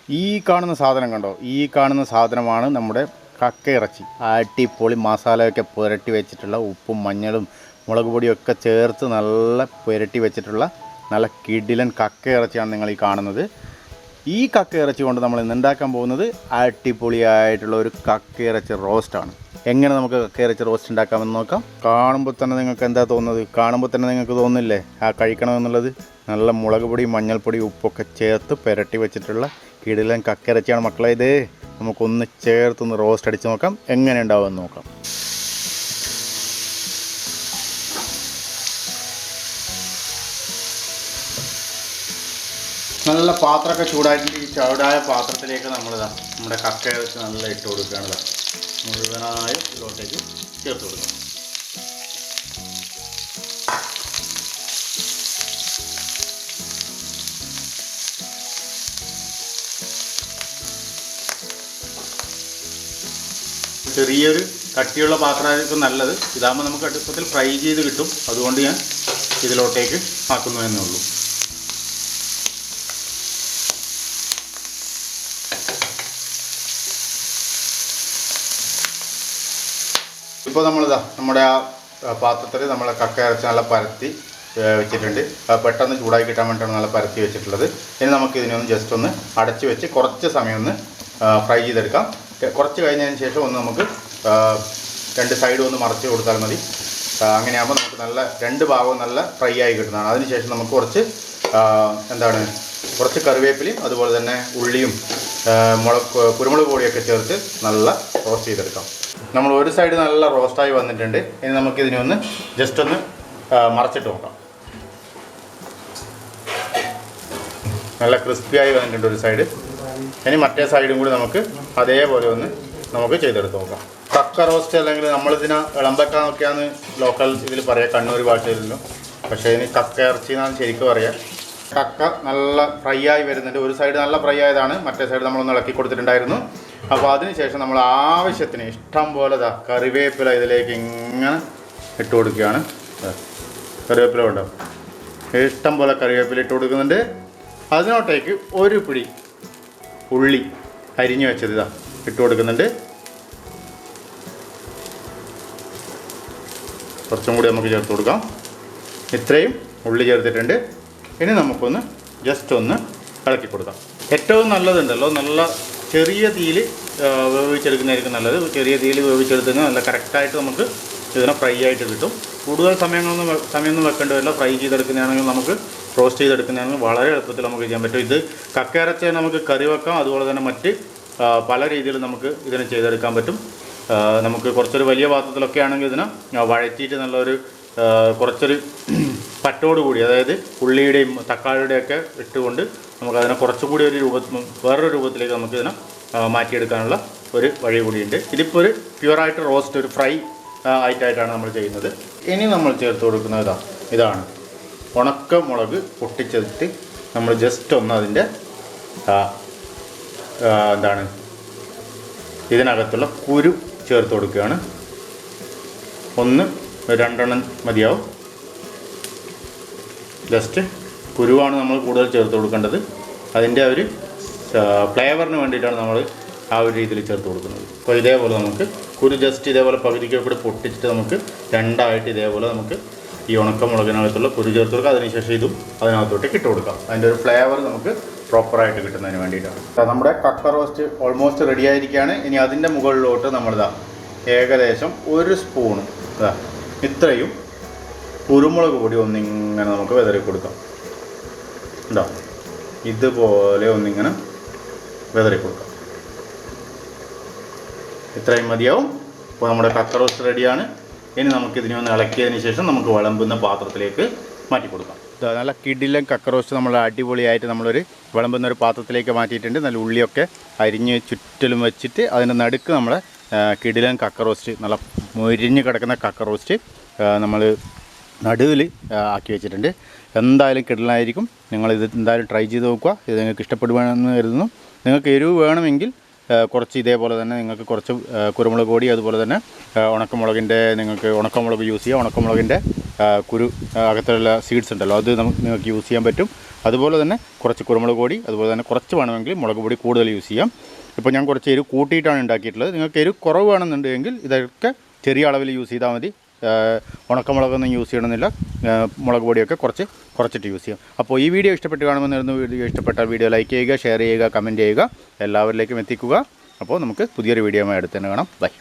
ഈ കാണുന്ന സാധനം കണ്ടോ, ഈ കാണുന്ന സാധനമാണ് നമ്മുടെ കക്ക ഇറച്ചി. അടിപൊളി മസാലയൊക്കെ പുരട്ടി വെച്ചിട്ടുള്ള, ഉപ്പും മഞ്ഞളും മുളക് പൊടിയൊക്കെ ചേർത്ത് നല്ല പുരട്ടി വെച്ചിട്ടുള്ള നല്ല കിടിലൻ കക്ക ഇറച്ചിയാണ് നിങ്ങൾ ഈ കാണുന്നത്. ഈ കക്ക ഇറച്ചി കൊണ്ട് നമ്മൾ ഇന്ന് ഉണ്ടാക്കാൻ പോകുന്നത് അടിപൊളിയായിട്ടുള്ള ഒരു കക്ക ഇറച്ചി റോസ്റ്റാണ്. എങ്ങനെ നമുക്ക് കക്ക ഇറച്ചി റോസ്റ്റ് ഉണ്ടാക്കാമെന്ന് നോക്കാം. കാണുമ്പോൾ തന്നെ നിങ്ങൾക്ക് എന്താ തോന്നുന്നത്? കാണുമ്പോൾ തന്നെ നിങ്ങൾക്ക് തോന്നുന്നില്ലേ ആ കഴിക്കണമെന്നുള്ളത്? നല്ല മുളക് പൊടി, മഞ്ഞൾപ്പൊടി, ഉപ്പൊക്കെ ചേർത്ത് പുരട്ടി വെച്ചിട്ടുള്ള കിടിലൻ കക്ക ഇറച്ചിയാണ് മക്കളെ ഇത്. നമുക്കൊന്ന് ചേർത്തൊന്ന് റോസ്റ്റ് അടിച്ച് നോക്കാം, എങ്ങനെ ഉണ്ടാവുമെന്ന് നോക്കാം. നല്ല പാത്രമൊക്കെ ചൂടായിട്ട് ഈ ചൂടായ പാത്രത്തിലേക്ക് നമ്മുടെ കക്ക ഇറച്ചി നല്ല ഇട്ട് കൊടുക്കുകയാണ്. മുഴുവനായും ഇതിലോട്ടേക്ക് ചേർത്ത് കൊടുക്കണം. ചെറിയൊരു കട്ടിയുള്ള പാത്രമായിരിക്കും നല്ലത്. ഇതാകുമ്പോൾ നമുക്ക് അടുപ്പത്തിൽ ഫ്രൈ ചെയ്ത് കിട്ടും. അതുകൊണ്ട് ഞാൻ ഇതിലോട്ടേക്ക് ആക്കുന്നു എന്നേ ഉള്ളൂ. ഇപ്പോൾ നമ്മുടെ ആ പാത്രത്തിൽ നമ്മളെ കക്ക ഇറച്ചി നല്ല പരത്തി വെച്ചിട്ടുണ്ട്. പെട്ടെന്ന് ചൂടാക്കി കിട്ടാൻ വേണ്ടിയിട്ടാണ് നല്ല പരത്തി വെച്ചിട്ടുള്ളത്. ഇനി നമുക്ക് ഇതിനൊന്ന് ജസ്റ്റ് ഒന്ന് അടച്ച് വെച്ച് കുറച്ച് സമയം ഒന്ന് ഫ്രൈ ചെയ്തെടുക്കാം. കുറച്ച് കഴിഞ്ഞതിന് ശേഷം ഒന്ന് നമുക്ക് രണ്ട് സൈഡും ഒന്ന് മറച്ച് കൊടുത്താൽ മതി. അങ്ങനെയാകുമ്പോൾ നമുക്ക് നല്ല രണ്ട് ഭാഗവും നല്ല ഫ്രൈ ആയി കിട്ടുന്നതാണ്. അതിനുശേഷം നമുക്ക് കുറച്ച് കറിവേപ്പിലയും അതുപോലെ തന്നെ ഉള്ളിയും കുരുമുളക് പൊടിയൊക്കെ ചേർത്ത് നല്ല റോസ്റ്റ് ചെയ്തെടുക്കാം. നമ്മൾ ഒരു സൈഡ് നല്ല റോസ്റ്റായി വന്നിട്ടുണ്ട്. ഇനി നമുക്കിതിനെ ഒന്ന് ജസ്റ്റ് ഒന്ന് മറച്ചിട്ട് നോക്കാം. നല്ല ക്രിസ്പിയായി വന്നിട്ടുണ്ട് ഒരു സൈഡ്. ഇനി മറ്റേ സൈഡും കൂടി നമുക്ക് അതേപോലെ നമുക്ക് ചെയ്തെടുത്ത് നോക്കാം. കക്ക റോസ്റ്റ് അല്ലെങ്കിൽ നമ്മളിതിനെ ഇളമ്പക്കാന്നൊക്കെയാണ് ലോക്കൽ ഇതിൽ പറയുക, കണ്ണൂർ ഭാഷയിലല്ലോ. പക്ഷേ ഇനി കക്ക ഇറച്ചി എന്നാണ് ശരിക്കും പറയുക. കക്ക നല്ല ഫ്രൈ ആയി വരുന്നുണ്ട്. ഒരു സൈഡ് നല്ല ഫ്രൈ ആയതാണ്, മറ്റേ സൈഡ് നമ്മളൊന്ന് ഇളക്കി കൊടുത്തിട്ടുണ്ടായിരുന്നു. അപ്പോൾ അതിനുശേഷം നമ്മൾ ആവശ്യത്തിന് ഇഷ്ടം പോലെ കറിവേപ്പില ഇതിലേക്ക് ഇങ്ങനെ ഇട്ട് കൊടുക്കുകയാണ്. കറിവേപ്പില ഉണ്ടോ? ഇഷ്ടം പോലെ കറിവേപ്പില ഇട്ട് കൊടുക്കുന്നുണ്ട്. അതിനോട്ടേക്ക് ഒരു പിടി ഉള്ളി അരിഞ്ഞു വെച്ചത് ഇട്ട് കൊടുക്കുന്നുണ്ട്. കുറച്ചും കൂടി നമുക്ക് ചേർത്ത് കൊടുക്കാം. ഇത്രയും ഉള്ളി ചേർത്തിട്ടുണ്ട്. ഇനി നമുക്കൊന്ന് ജസ്റ്റ് ഒന്ന് ഇളക്കി കൊടുക്കാം. ഏറ്റവും നല്ലതുണ്ടല്ലോ, നല്ല ചെറിയ തീയിൽ വേവിച്ചെടുക്കുന്നതായിരിക്കും നല്ലത്. ചെറിയ തീയിൽ വേവിച്ചെടുത്തുകഴിഞ്ഞാൽ നല്ല കറക്റ്റായിട്ട് നമുക്ക് ഇതിനെ ഫ്രൈ ആയിട്ട് കിട്ടും. കൂടുതൽ സമയമൊന്നും വെക്കേണ്ടി വരില്ല. ഫ്രൈ ചെയ്തെടുക്കുന്നതാണെങ്കിൽ നമുക്ക് റോസ്റ്റ് ചെയ്തെടുക്കുന്നതാണെങ്കിൽ വളരെ എളുപ്പത്തിൽ നമുക്ക് ചെയ്യാൻ പറ്റും. ഇത് കക്ക ഇറച്ചി നമുക്ക് കറി വെക്കാം. അതുപോലെ തന്നെ മറ്റ് പല രീതിയിൽ നമുക്ക് ഇതിനെ ചെയ്തെടുക്കാൻ പറ്റും. നമുക്ക് കുറച്ചൊരു വലിയ പാത്രത്തിലൊക്കെ ആണെങ്കിൽ ഇതിനെ വഴറ്റിയിട്ട് നല്ലൊരു കുറച്ചൊരു പറ്റോടുകൂടി, അതായത് ഉള്ളിയുടെയും തക്കാളിയുടെയൊക്കെ ഇട്ടുകൊണ്ട് നമുക്കതിനെ കുറച്ചുകൂടി വേറൊരു രൂപത്തിലേക്ക് നമുക്കിതിനെ മാറ്റിയെടുക്കാനുള്ള ഒരു വഴി കൂടിയുണ്ട്. ഇതിപ്പോൾ ഒരു പ്യുവറായിട്ട് റോസ്റ്റ്, ഒരു ഫ്രൈ ആയിട്ടാണ് നമ്മൾ ചെയ്യുന്നത്. ഇനി നമ്മൾ ചേർത്ത് കൊടുക്കുന്നത് ഇതാണ് ഉണക്ക മുളക് പൊട്ടിച്ചെടുത്ത് നമ്മൾ ജസ്റ്റ് ഒന്ന് അതിൻ്റെ ഇതിനകത്തുള്ള കുരു ചേർത്ത് കൊടുക്കുകയാണ്. രണ്ടെണ്ണം മതിയാവും. ജസ്റ്റ് കുരുവാണ് നമ്മൾ കൂടുതൽ ചേർത്ത് കൊടുക്കേണ്ടത്. അതിൻ്റെ ഒരു ഫ്ലേവറിന് വേണ്ടിയിട്ടാണ് നമ്മൾ ആ ഒരു രീതിയിൽ ചേർത്ത് കൊടുക്കുന്നത്. അപ്പോൾ ഇതേപോലെ നമുക്ക് കുരു ജസ്റ്റ് ഇതേപോലെ പകുതിക്ക് കൂടി പൊട്ടിച്ചിട്ട് നമുക്ക് രണ്ടായിട്ട് ഇതേപോലെ നമുക്ക് ഈ ഉണക്കമുളകിനകത്തുള്ള കുരു ചേർത്ത് കൊടുക്കാം. അതിനുശേഷം ഇതും അതിനകത്തോട്ടേക്ക് ഇട്ട് കൊടുക്കാം. അതിൻ്റെ ഒരു ഫ്ലേവർ നമുക്ക് പ്രോപ്പറായിട്ട് കിട്ടുന്നതിന് വേണ്ടിയിട്ടാണ്. നമ്മുടെ കക്ക റോസ്റ്റ് ഓൾമോസ്റ്റ് റെഡി ആയിരിക്കുകയാണ്. ഇനി അതിൻ്റെ മുകളിലോട്ട് ഏകദേശം ഒരു സ്പൂണ് ഇത്രയും കുരുമുളക് പൊടി ഒന്നിങ്ങനെ നമുക്ക് വിതറി കൊടുക്കാം. ഇതുപോലെ ഒന്നിങ്ങനെ വിതറി കൊടുക്കാം. ഇത്രയും മതിയാവും. ഇപ്പോൾ നമ്മുടെ കക്ക റോസ്റ്റ് റെഡിയാണ്. ഇനി നമുക്കിതിനെ ഒന്ന് ഇളക്കിയതിന് ശേഷം നമുക്ക് വിളമ്പുന്ന പാത്രത്തിലേക്ക് മാറ്റി കൊടുക്കാം. നല്ല കിടിലൻ കക്ക റോസ്റ്റ് നമ്മൾ അടിപൊളിയായിട്ട് നമ്മളൊരു വിളമ്പുന്ന ഒരു പാത്രത്തിലേക്ക് മാറ്റിയിട്ടുണ്ട്. നല്ല ഉള്ളിയൊക്കെ അരിഞ്ഞ് ചുറ്റിലും വെച്ചിട്ട് അതിൻ്റെ നടുക്ക് നമ്മുടെ കിടിലൻ കക്ക റോസ്റ്റ്, നല്ല മൊരിഞ്ഞ് കിടക്കുന്ന കക്ക റോസ്റ്റ് നമ്മൾ നടുവിൽ ആക്കി വെച്ചിട്ടുണ്ട്. എന്തായാലും കിടിലനായിരിക്കും. നിങ്ങളിത് എന്തായാലും ട്രൈ ചെയ്ത് നോക്കുക. ഇത് നിങ്ങൾക്ക് ഇഷ്ടപ്പെടുവാണെന്ന് കരുതുന്നു. നിങ്ങൾക്ക് എരിവ് വേണമെങ്കിൽ കുറച്ച് ഇതേപോലെ തന്നെ നിങ്ങൾക്ക് കുറച്ച് കുരുമുളക് പൊടി, അതുപോലെ തന്നെ നിങ്ങൾക്ക് ഉണക്കമുളക് യൂസ് ചെയ്യാം. ഉണക്കമുളകിൻ്റെ കുരു അകത്തുള്ള സീഡ്സ് ഉണ്ടല്ലോ, അത് നിങ്ങൾക്ക് യൂസ് ചെയ്യാൻ പറ്റും. അതുപോലെ തന്നെ കുറച്ച് കുരുമുളക് പൊടി, അതുപോലെ തന്നെ കുറച്ച് വേണമെങ്കിൽ മുളക് പൊടി കൂടുതൽ യൂസ് ചെയ്യാം. ഇപ്പോൾ ഞാൻ കുറച്ച് എരിവ് കൂട്ടിയിട്ടാണ് ഉണ്ടാക്കിയിട്ടുള്ളത്. നിങ്ങൾക്ക് എരിവ് കുറവ് വേണമെന്നുണ്ടെങ്കിൽ ഇതൊക്കെ ചെറിയ അളവിൽ യൂസ് ചെയ്താൽ മതി. ഉണക്കമുളകൊന്നും യൂസ് ചെയ്യണമെന്നില്ല. മുളക് പൊടിയൊക്കെ കുറച്ചിട്ട് യൂസ് ചെയ്യാം. അപ്പോൾ ഈ വീഡിയോ ഇഷ്ടപ്പെട്ട് കാണുമെന്നായിരുന്നു. വീഡിയോ ഇഷ്ടപ്പെട്ട വീഡിയോ ലൈക്ക് ചെയ്യുക, ഷെയർ ചെയ്യുക, കമൻറ്റ് ചെയ്യുക, എല്ലാവരിലേക്കും എത്തിക്കുക. അപ്പോൾ നമുക്ക് പുതിയൊരു വീഡിയോയുമായി അടുത്ത് തന്നെ കാണാം. ബൈ.